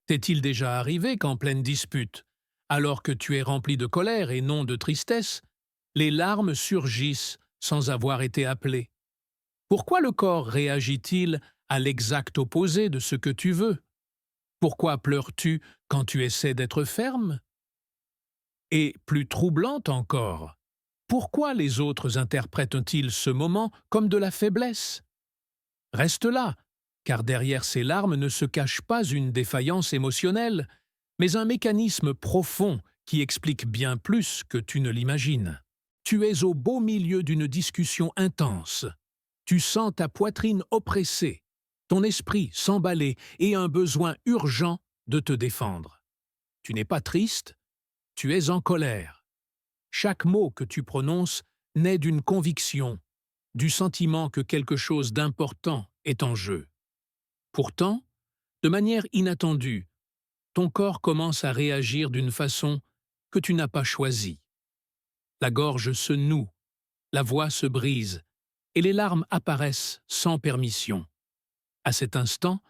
T'est-il déjà arrivé qu'en pleine dispute, alors que tu es rempli de colère et non de tristesse, les larmes surgissent sans avoir été appelées? Pourquoi le corps réagit-il à l'exact opposé de ce que tu veux? Pourquoi pleures-tu quand tu essaies d'être ferme? Et plus troublante encore, pourquoi les autres interprètent-ils ce moment comme de la faiblesse? Reste là, car derrière ces larmes ne se cache pas une défaillance émotionnelle, mais un mécanisme profond qui explique bien plus que tu ne l'imagines. Tu es au beau milieu d'une discussion intense. Tu sens ta poitrine oppressée, ton esprit s'emballer et un besoin urgent de te défendre. Tu n'es pas triste, tu es en colère. Chaque mot que tu prononces naît d'une conviction, du sentiment que quelque chose d'important est en jeu. Pourtant, de manière inattendue, ton corps commence à réagir d'une façon que tu n'as pas choisie. La gorge se noue, la voix se brise, et les larmes apparaissent sans permission. À cet instant,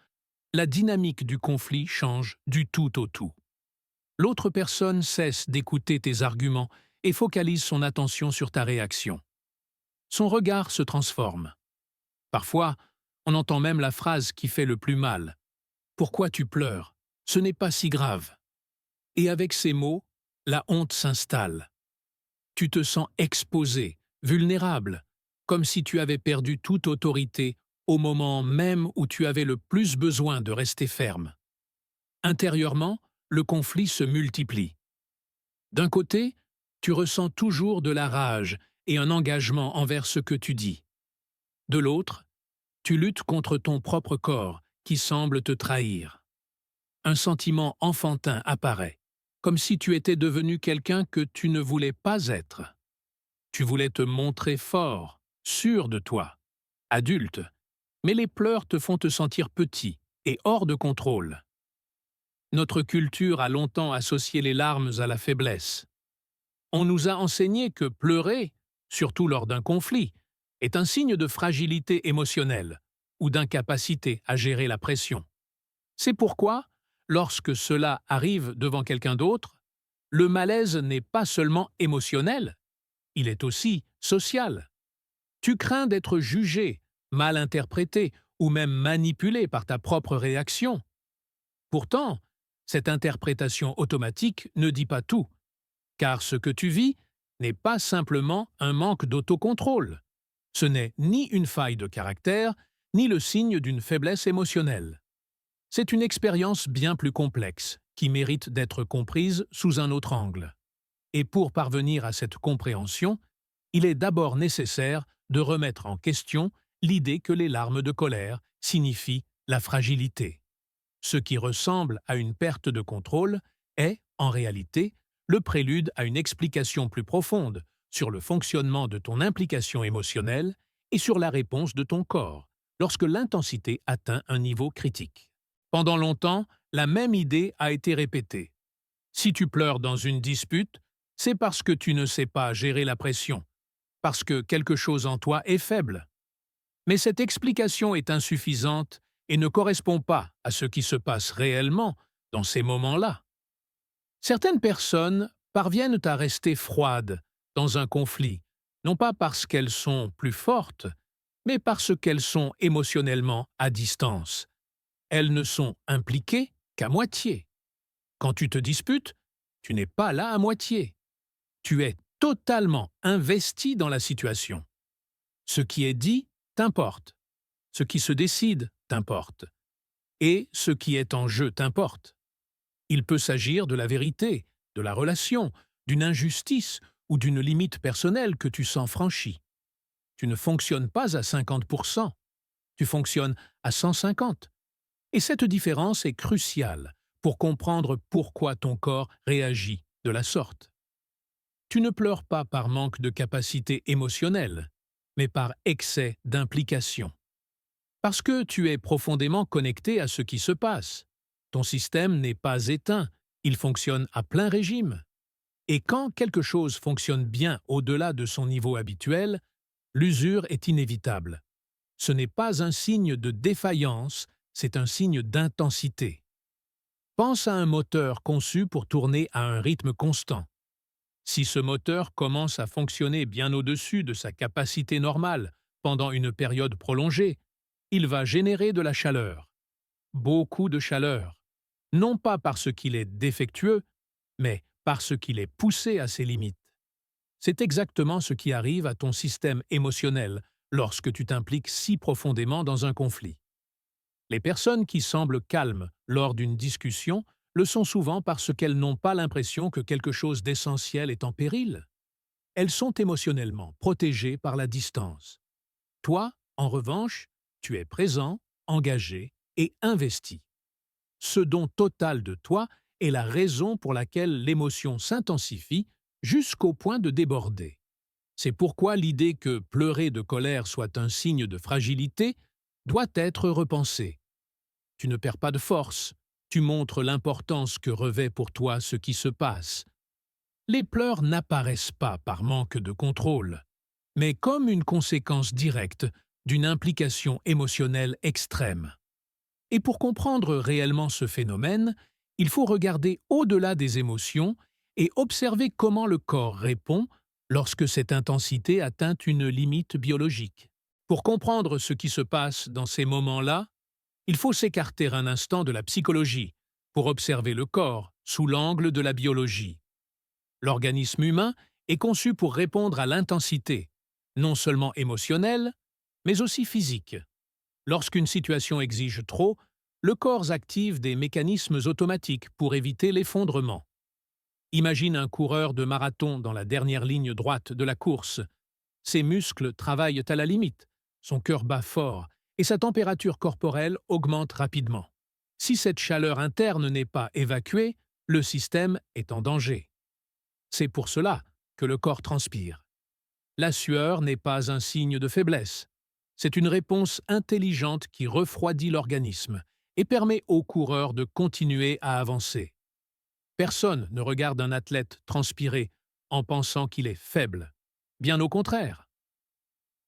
la dynamique du conflit change du tout au tout. L'autre personne cesse d'écouter tes arguments et focalise son attention sur ta réaction. Son regard se transforme. Parfois, on entend même la phrase qui fait le plus mal. Pourquoi tu pleures? Ce n'est pas si grave. Et avec ces mots, la honte s'installe. Tu te sens exposé, vulnérable, comme si tu avais perdu toute autorité au moment même où tu avais le plus besoin de rester ferme. Intérieurement, le conflit se multiplie. D'un côté, tu ressens toujours de la rage et un engagement envers ce que tu dis. De l'autre, tu luttes contre ton propre corps qui semble te trahir. Un sentiment enfantin apparaît, comme si tu étais devenu quelqu'un que tu ne voulais pas être. Tu voulais te montrer fort, sûr de toi, adulte, mais les pleurs te font te sentir petit et hors de contrôle. Notre culture a longtemps associé les larmes à la faiblesse. On nous a enseigné que pleurer, surtout lors d'un conflit, est un signe de fragilité émotionnelle ou d'incapacité à gérer la pression. C'est pourquoi, lorsque cela arrive devant quelqu'un d'autre, le malaise n'est pas seulement émotionnel, il est aussi social. Tu crains d'être jugé, mal interprété ou même manipulé par ta propre réaction. Pourtant, cette interprétation automatique ne dit pas tout, car ce que tu vis n'est pas simplement un manque d'autocontrôle. Ce n'est ni une faille de caractère, ni le signe d'une faiblesse émotionnelle. C'est une expérience bien plus complexe, qui mérite d'être comprise sous un autre angle. Et pour parvenir à cette compréhension, il est d'abord nécessaire de remettre en question l'idée que les larmes de colère signifient la fragilité. Ce qui ressemble à une perte de contrôle est, en réalité, le prélude à une explication plus profonde sur le fonctionnement de ton implication émotionnelle et sur la réponse de ton corps lorsque l'intensité atteint un niveau critique. Pendant longtemps, la même idée a été répétée. Si tu pleures dans une dispute, c'est parce que tu ne sais pas gérer la pression, parce que quelque chose en toi est faible. Mais cette explication est insuffisante et ne correspond pas à ce qui se passe réellement dans ces moments-là. Certaines personnes parviennent à rester froides dans un conflit, non pas parce qu'elles sont plus fortes, mais parce qu'elles sont émotionnellement à distance. Elles ne sont impliquées qu'à moitié. Quand tu te disputes, tu n'es pas là à moitié. Tu es totalement investi dans la situation. Ce qui est dit t'importe. Ce qui se décide t'importe. Et ce qui est en jeu t'importe. Il peut s'agir de la vérité, de la relation, d'une injustice ou d'une limite personnelle que tu sens franchie. Tu ne fonctionnes pas à 50%, tu fonctionnes à 150. Et cette différence est cruciale pour comprendre pourquoi ton corps réagit de la sorte. Tu ne pleures pas par manque de capacité émotionnelle, mais par excès d'implication. Parce que tu es profondément connecté à ce qui se passe. Ton système n'est pas éteint, il fonctionne à plein régime. Et quand quelque chose fonctionne bien au-delà de son niveau habituel, l'usure est inévitable. Ce n'est pas un signe de défaillance, c'est un signe d'intensité. Pense à un moteur conçu pour tourner à un rythme constant. Si ce moteur commence à fonctionner bien au-dessus de sa capacité normale pendant une période prolongée, il va générer de la chaleur, beaucoup de chaleur, non pas parce qu'il est défectueux, mais parce qu'il est poussé à ses limites. C'est exactement ce qui arrive à ton système émotionnel lorsque tu t'impliques si profondément dans un conflit. Les personnes qui semblent calmes lors d'une discussion le sont souvent parce qu'elles n'ont pas l'impression que quelque chose d'essentiel est en péril. Elles sont émotionnellement protégées par la distance. Toi, en revanche, tu es présent, engagé et investi. Ce don total de toi est la raison pour laquelle l'émotion s'intensifie jusqu'au point de déborder. C'est pourquoi l'idée que pleurer de colère soit un signe de fragilité doit être repensée. Tu ne perds pas de force, tu montres l'importance que revêt pour toi ce qui se passe. Les pleurs n'apparaissent pas par manque de contrôle, mais comme une conséquence directe d'une implication émotionnelle extrême. Et pour comprendre réellement ce phénomène, il faut regarder au-delà des émotions et observer comment le corps répond lorsque cette intensité atteint une limite biologique. Pour comprendre ce qui se passe dans ces moments-là, il faut s'écarter un instant de la psychologie pour observer le corps sous l'angle de la biologie. L'organisme humain est conçu pour répondre à l'intensité, non seulement émotionnelle, mais aussi physique. Lorsqu'une situation exige trop, le corps active des mécanismes automatiques pour éviter l'effondrement. Imagine un coureur de marathon dans la dernière ligne droite de la course. Ses muscles travaillent à la limite, son cœur bat fort et sa température corporelle augmente rapidement. Si cette chaleur interne n'est pas évacuée, le système est en danger. C'est pour cela que le corps transpire. La sueur n'est pas un signe de faiblesse. C'est une réponse intelligente qui refroidit l'organisme et permet au coureur de continuer à avancer. Personne ne regarde un athlète transpirer en pensant qu'il est faible. Bien au contraire.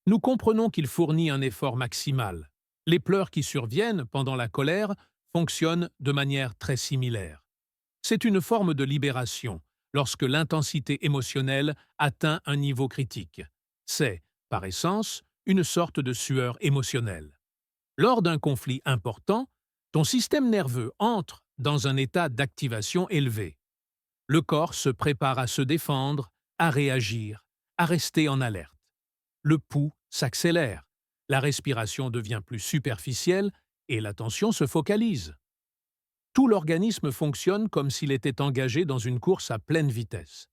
Nous comprenons qu'il fournit un effort maximal. Les pleurs qui surviennent pendant la colère fonctionnent de manière très similaire. C'est une forme de libération lorsque l'intensité émotionnelle atteint un niveau critique. C'est, par essence, une sorte de sueur émotionnelle. Lors d'un conflit important, ton système nerveux entre dans un état d'activation élevé. Le corps se prépare à se défendre, à réagir, à rester en alerte. Le pouls s'accélère, la respiration devient plus superficielle et l'attention se focalise. Tout l'organisme fonctionne comme s'il était engagé dans une course à pleine vitesse.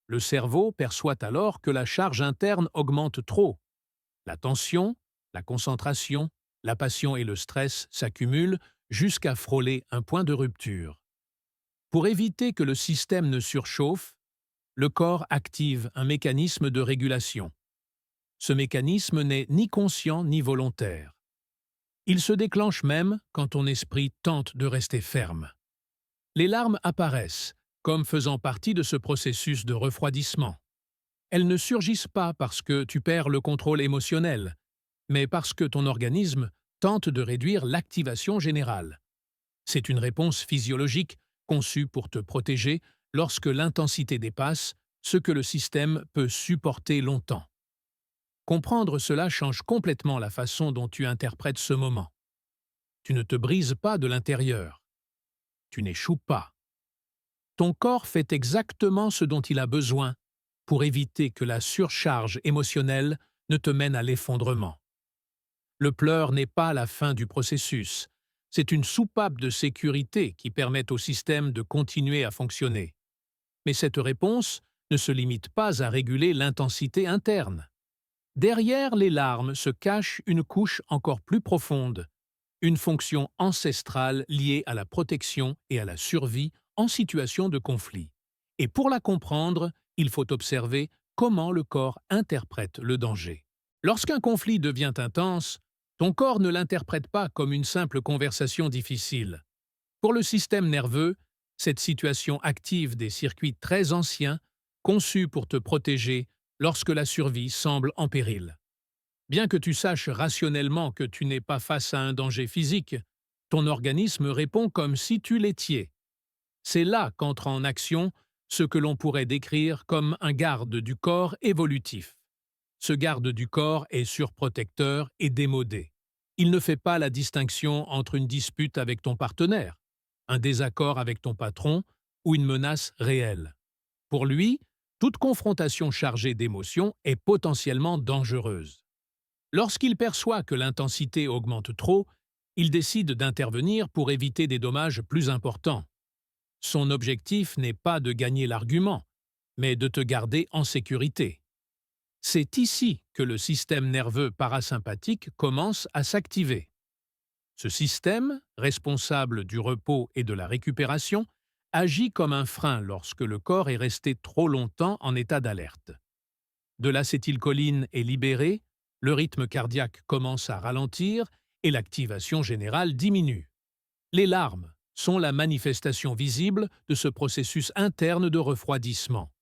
Le cerveau perçoit alors que la charge interne augmente trop. La tension, la concentration, la passion et le stress s'accumulent jusqu'à frôler un point de rupture. Pour éviter que le système ne surchauffe, le corps active un mécanisme de régulation. Ce mécanisme n'est ni conscient ni volontaire. Il se déclenche même quand ton esprit tente de rester ferme. Les larmes apparaissent, comme faisant partie de ce processus de refroidissement. Elles ne surgissent pas parce que tu perds le contrôle émotionnel, mais parce que ton organisme tente de réduire l'activation générale. C'est une réponse physiologique conçue pour te protéger lorsque l'intensité dépasse ce que le système peut supporter longtemps. Comprendre cela change complètement la façon dont tu interprètes ce moment. Tu ne te brises pas de l'intérieur. Tu n'échoues pas. Ton corps fait exactement ce dont il a besoin pour éviter que la surcharge émotionnelle ne te mène à l'effondrement. Le pleur n'est pas la fin du processus. C'est une soupape de sécurité qui permet au système de continuer à fonctionner. Mais cette réponse ne se limite pas à réguler l'intensité interne. Derrière les larmes se cache une couche encore plus profonde, une fonction ancestrale liée à la protection et à la survie en situation de conflit. Et pour la comprendre, il faut observer comment le corps interprète le danger. Lorsqu'un conflit devient intense, ton corps ne l'interprète pas comme une simple conversation difficile. Pour le système nerveux, cette situation active des circuits très anciens, conçus pour te protéger lorsque la survie semble en péril. Bien que tu saches rationnellement que tu n'es pas face à un danger physique, Ton organisme répond comme si tu l'étiez. C'est là qu'entre en action ce que l'on pourrait décrire comme un garde du corps évolutif. Ce garde du corps est surprotecteur et démodé. Il ne fait pas la distinction entre une dispute avec ton partenaire, un désaccord avec ton patron ou une menace réelle. Pour lui, toute confrontation chargée d'émotions est potentiellement dangereuse. Lorsqu'il perçoit que l'intensité augmente trop, il décide d'intervenir pour éviter des dommages plus importants. Son objectif n'est pas de gagner l'argument, mais de te garder en sécurité. C'est ici que le système nerveux parasympathique commence à s'activer. Ce système, responsable du repos et de la récupération, agit comme un frein lorsque le corps est resté trop longtemps en état d'alerte. De l'acétylcholine est libérée, le rythme cardiaque commence à ralentir et l'activation générale diminue. Les larmes sont la manifestation visible de ce processus interne de refroidissement.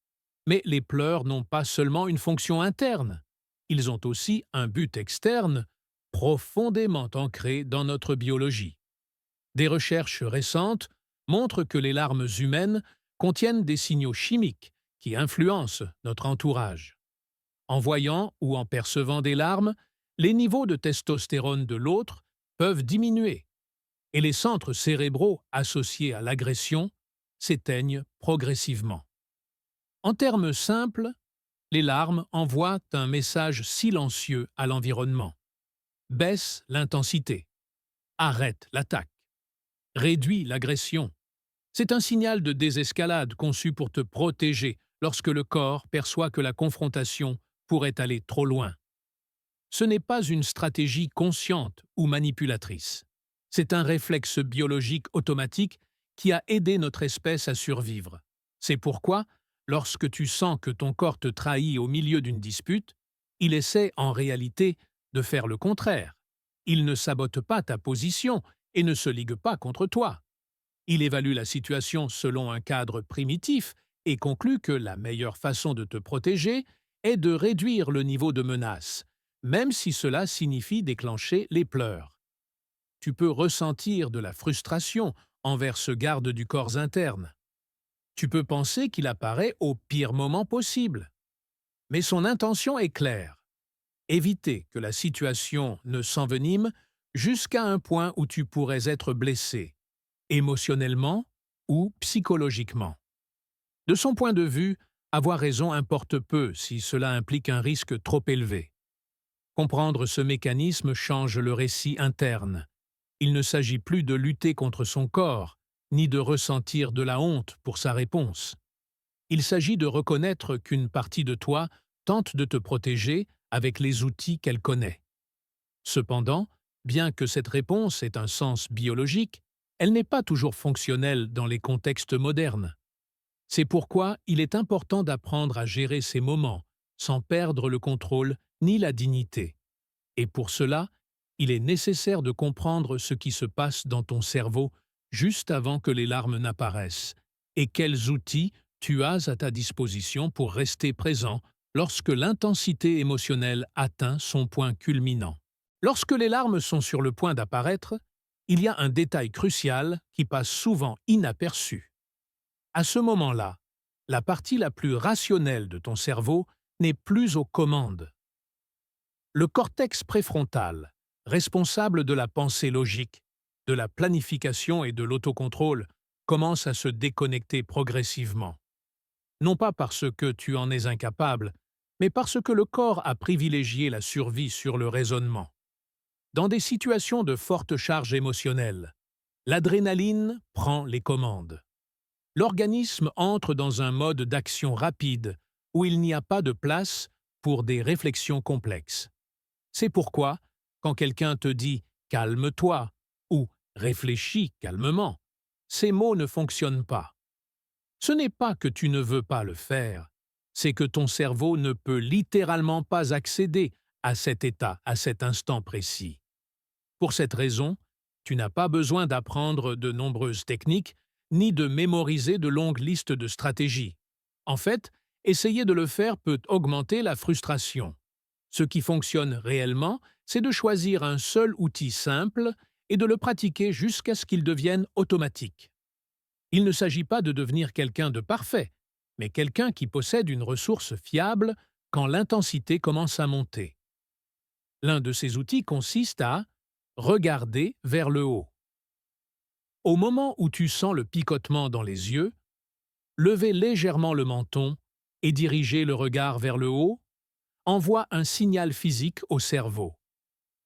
Mais les pleurs n'ont pas seulement une fonction interne, ils ont aussi un but externe profondément ancré dans notre biologie. Des recherches récentes montrent que les larmes humaines contiennent des signaux chimiques qui influencent notre entourage. En voyant ou en percevant des larmes, les niveaux de testostérone de l'autre peuvent diminuer et les centres cérébraux associés à l'agression s'éteignent progressivement. En termes simples, les larmes envoient un message silencieux à l'environnement. Baisse l'intensité, arrête l'attaque, réduis l'agression. C'est un signal de désescalade conçu pour te protéger lorsque le corps perçoit que la confrontation pourrait aller trop loin. Ce n'est pas une stratégie consciente ou manipulatrice. C'est un réflexe biologique automatique qui a aidé notre espèce à survivre. C'est pourquoi, lorsque tu sens que ton corps te trahit au milieu d'une dispute, il essaie en réalité de faire le contraire. Il ne sabote pas ta position et ne se ligue pas contre toi. Il évalue la situation selon un cadre primitif et conclut que la meilleure façon de te protéger est de réduire le niveau de menace, même si cela signifie déclencher les pleurs. Tu peux ressentir de la frustration envers ce garde du corps interne. Tu peux penser qu'il apparaît au pire moment possible. Mais son intention est claire. Éviter que la situation ne s'envenime jusqu'à un point où tu pourrais être blessé, émotionnellement ou psychologiquement. De son point de vue, avoir raison importe peu si cela implique un risque trop élevé. Comprendre ce mécanisme change le récit interne. Il ne s'agit plus de lutter contre son corps, ni de ressentir de la honte pour sa réponse. Il s'agit de reconnaître qu'une partie de toi tente de te protéger avec les outils qu'elle connaît. Cependant, bien que cette réponse ait un sens biologique, elle n'est pas toujours fonctionnelle dans les contextes modernes. C'est pourquoi il est important d'apprendre à gérer ces moments sans perdre le contrôle ni la dignité. Et pour cela, il est nécessaire de comprendre ce qui se passe dans ton cerveau juste avant que les larmes n'apparaissent et quels outils tu as à ta disposition pour rester présent lorsque l'intensité émotionnelle atteint son point culminant. Lorsque les larmes sont sur le point d'apparaître, il y a un détail crucial qui passe souvent inaperçu. À ce moment-là, la partie la plus rationnelle de ton cerveau n'est plus aux commandes. Le cortex préfrontal, responsable de la pensée logique, de la planification et de l'autocontrôle, commence à se déconnecter progressivement. Non pas parce que tu en es incapable, mais parce que le corps a privilégié la survie sur le raisonnement. Dans des situations de forte charge émotionnelle, l'adrénaline prend les commandes. L'organisme entre dans un mode d'action rapide où il n'y a pas de place pour des réflexions complexes. C'est pourquoi, quand quelqu'un te dit « calme-toi » ou « réfléchis calmement », ces mots ne fonctionnent pas. Ce n'est pas que tu ne veux pas le faire, c'est que ton cerveau ne peut littéralement pas accéder à cet état, à cet instant précis. Pour cette raison, tu n'as pas besoin d'apprendre de nombreuses techniques ni de mémoriser de longues listes de stratégies. En fait, essayer de le faire peut augmenter la frustration. Ce qui fonctionne réellement, c'est de choisir un seul outil simple et de le pratiquer jusqu'à ce qu'il devienne automatique. Il ne s'agit pas de devenir quelqu'un de parfait, mais quelqu'un qui possède une ressource fiable quand l'intensité commence à monter. L'un de ces outils consiste à regarder vers le haut. Au moment où tu sens le picotement dans les yeux, levez légèrement le menton et diriger le regard vers le haut envoie un signal physique au cerveau.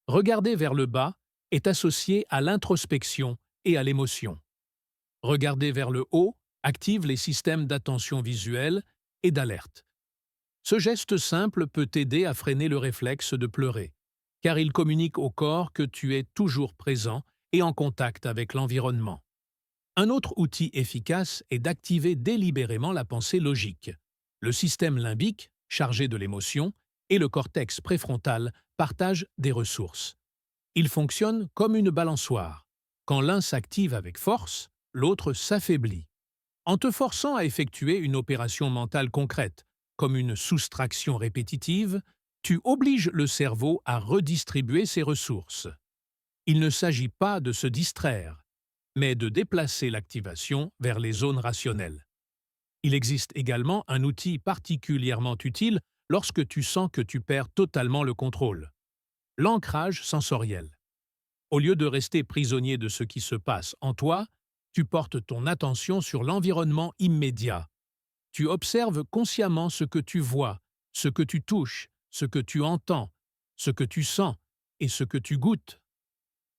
Regarder vers le bas est associé à l'introspection et à l'émotion. Regarder vers le haut active les systèmes d'attention visuelle et d'alerte. Ce geste simple peut t'aider à freiner le réflexe de pleurer, car il communique au corps que tu es toujours présent et en contact avec l'environnement. Un autre outil efficace est d'activer délibérément la pensée logique. Le système limbique, chargé de l'émotion, et le cortex préfrontal partagent des ressources. Ils fonctionnent comme une balançoire. Quand l'un s'active avec force, l'autre s'affaiblit. En te forçant à effectuer une opération mentale concrète, comme une soustraction répétitive, tu obliges le cerveau à redistribuer ses ressources. Il ne s'agit pas de se distraire, mais de déplacer l'activation vers les zones rationnelles. Il existe également un outil particulièrement utile lorsque tu sens que tu perds totalement le contrôle. L'ancrage sensoriel. Au lieu de rester prisonnier de ce qui se passe en toi, tu portes ton attention sur l'environnement immédiat. Tu observes consciemment ce que tu vois, ce que tu touches, ce que tu entends, ce que tu sens et ce que tu goûtes.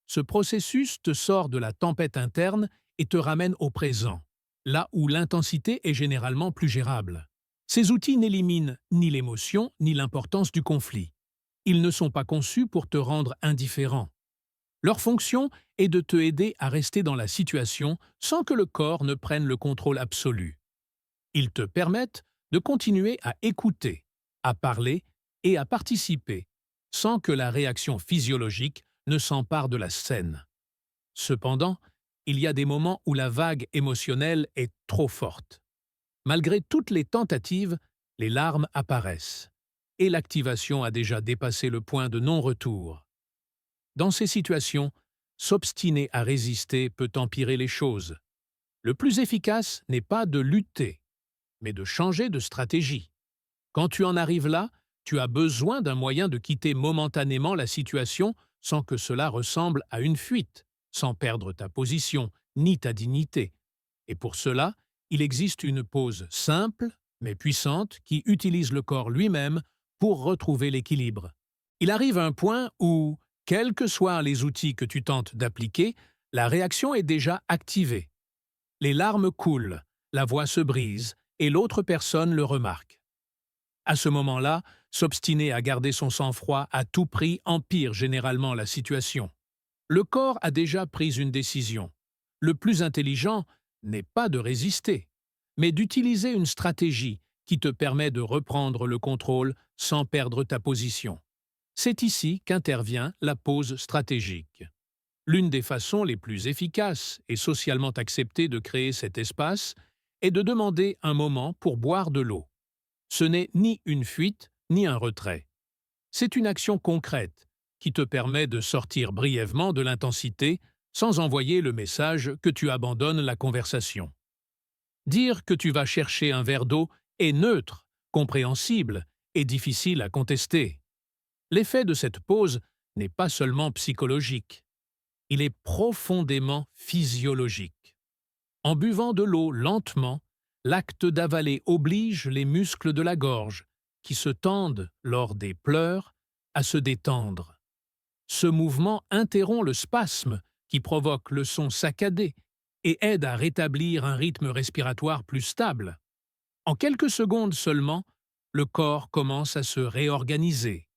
Ce processus te sort de la tempête interne et te ramène au présent, là où l'intensité est généralement plus gérable. Ces outils n'éliminent ni l'émotion ni l'importance du conflit. Ils ne sont pas conçus pour te rendre indifférent. Leur fonction est de te aider à rester dans la situation sans que le corps ne prenne le contrôle absolu. Ils te permettent de continuer à écouter, à parler et à participer, sans que la réaction physiologique ne s'empare de la scène. Cependant, il y a des moments où la vague émotionnelle est trop forte. Malgré toutes les tentatives, les larmes apparaissent, et l'activation a déjà dépassé le point de non-retour. Dans ces situations, s'obstiner à résister peut empirer les choses. Le plus efficace n'est pas de lutter, mais de changer de stratégie. Quand tu en arrives là, tu as besoin d'un moyen de quitter momentanément la situation sans que cela ressemble à une fuite, sans perdre ta position ni ta dignité. Et pour cela, il existe une pause simple, mais puissante, qui utilise le corps lui-même pour retrouver l'équilibre. Il arrive un point où, quels que soient les outils que tu tentes d'appliquer, la réaction est déjà activée. Les larmes coulent, la voix se brise, et l'autre personne le remarque. À ce moment-là, s'obstiner à garder son sang-froid à tout prix empire généralement la situation. Le corps a déjà pris une décision. Le plus intelligent n'est pas de résister, mais d'utiliser une stratégie qui te permet de reprendre le contrôle sans perdre ta position. C'est ici qu'intervient la pause stratégique. L'une des façons les plus efficaces et socialement acceptées de créer cet espace est de demander un moment pour boire de l'eau. Ce n'est ni une fuite ni un retrait. C'est une action concrète qui te permet de sortir brièvement de l'intensité sans envoyer le message que tu abandonnes la conversation. Dire que tu vas chercher un verre d'eau est neutre, compréhensible et difficile à contester. L'effet de cette pause n'est pas seulement psychologique, il est profondément physiologique. En buvant de l'eau lentement, l'acte d'avaler oblige les muscles de la gorge, qui se tendent lors des pleurs, à se détendre. Ce mouvement interrompt le spasme qui provoque le son saccadé et aide à rétablir un rythme respiratoire plus stable. En quelques secondes seulement, le corps commence à se réorganiser.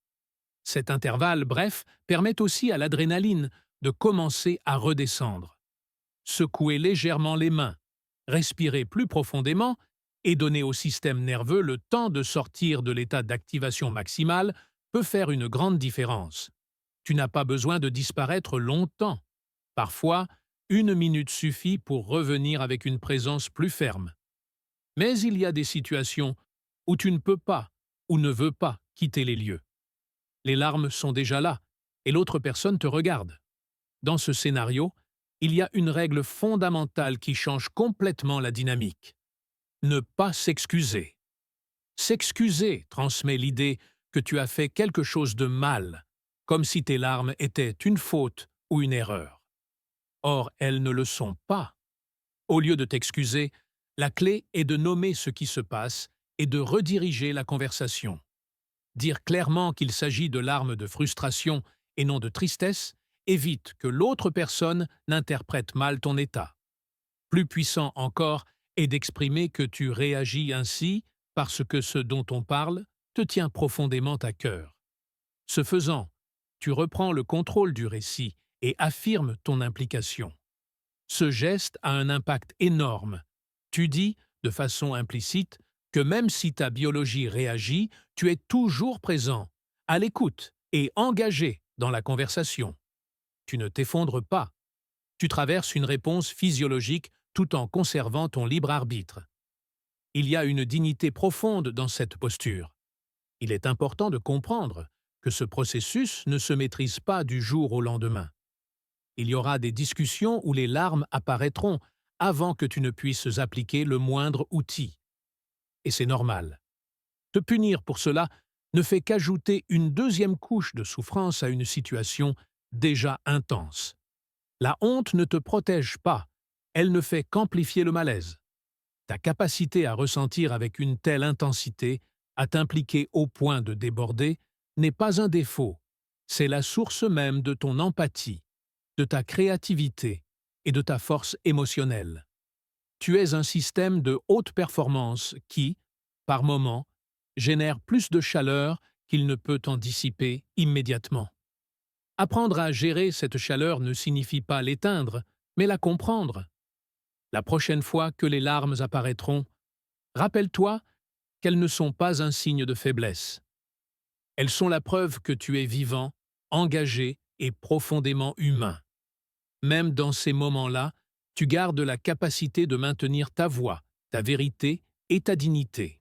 Cet intervalle bref permet aussi à l'adrénaline de commencer à redescendre. Secouer légèrement les mains, respirer plus profondément et donner au système nerveux le temps de sortir de l'état d'activation maximale peut faire une grande différence. Tu n'as pas besoin de disparaître longtemps. Parfois, 1 minute suffit pour revenir avec une présence plus ferme. Mais il y a des situations où tu ne peux pas ou ne veux pas quitter les lieux. Les larmes sont déjà là et l'autre personne te regarde. Dans ce scénario, il y a une règle fondamentale qui change complètement la dynamique. Ne pas s'excuser. S'excuser transmet l'idée que tu as fait quelque chose de mal, comme si tes larmes étaient une faute ou une erreur. Or, elles ne le sont pas. Au lieu de t'excuser, la clé est de nommer ce qui se passe et de rediriger la conversation. Dire clairement qu'il s'agit de larmes de frustration et non de tristesse évite que l'autre personne n'interprète mal ton état. Plus puissant encore est d'exprimer que tu réagis ainsi parce que ce dont on parle te tient profondément à cœur. Ce faisant, tu reprends le contrôle du récit et affirmes ton implication. Ce geste a un impact énorme. Tu dis, de façon implicite, que même si ta biologie réagit, tu es toujours présent, à l'écoute et engagé dans la conversation. Tu ne t'effondres pas. Tu traverses une réponse physiologique tout en conservant ton libre arbitre. Il y a une dignité profonde dans cette posture. Il est important de comprendre que ce processus ne se maîtrise pas du jour au lendemain. Il y aura des discussions où les larmes apparaîtront avant que tu ne puisses appliquer le moindre outil. Et c'est normal. Te punir pour cela ne fait qu'ajouter une deuxième couche de souffrance à une situation déjà intense. La honte ne te protège pas, elle ne fait qu'amplifier le malaise. Ta capacité à ressentir avec une telle intensité, à t'impliquer au point de déborder, n'est pas un défaut, c'est la source même de ton empathie, de ta créativité et de ta force émotionnelle. Tu es un système de haute performance qui, par moments, génère plus de chaleur qu'il ne peut en dissiper immédiatement. Apprendre à gérer cette chaleur ne signifie pas l'éteindre, mais la comprendre. La prochaine fois que les larmes apparaîtront, rappelle-toi qu'elles ne sont pas un signe de faiblesse. Elles sont la preuve que tu es vivant, engagé et profondément humain. Même dans ces moments-là, tu gardes la capacité de maintenir ta voix, ta vérité et ta dignité.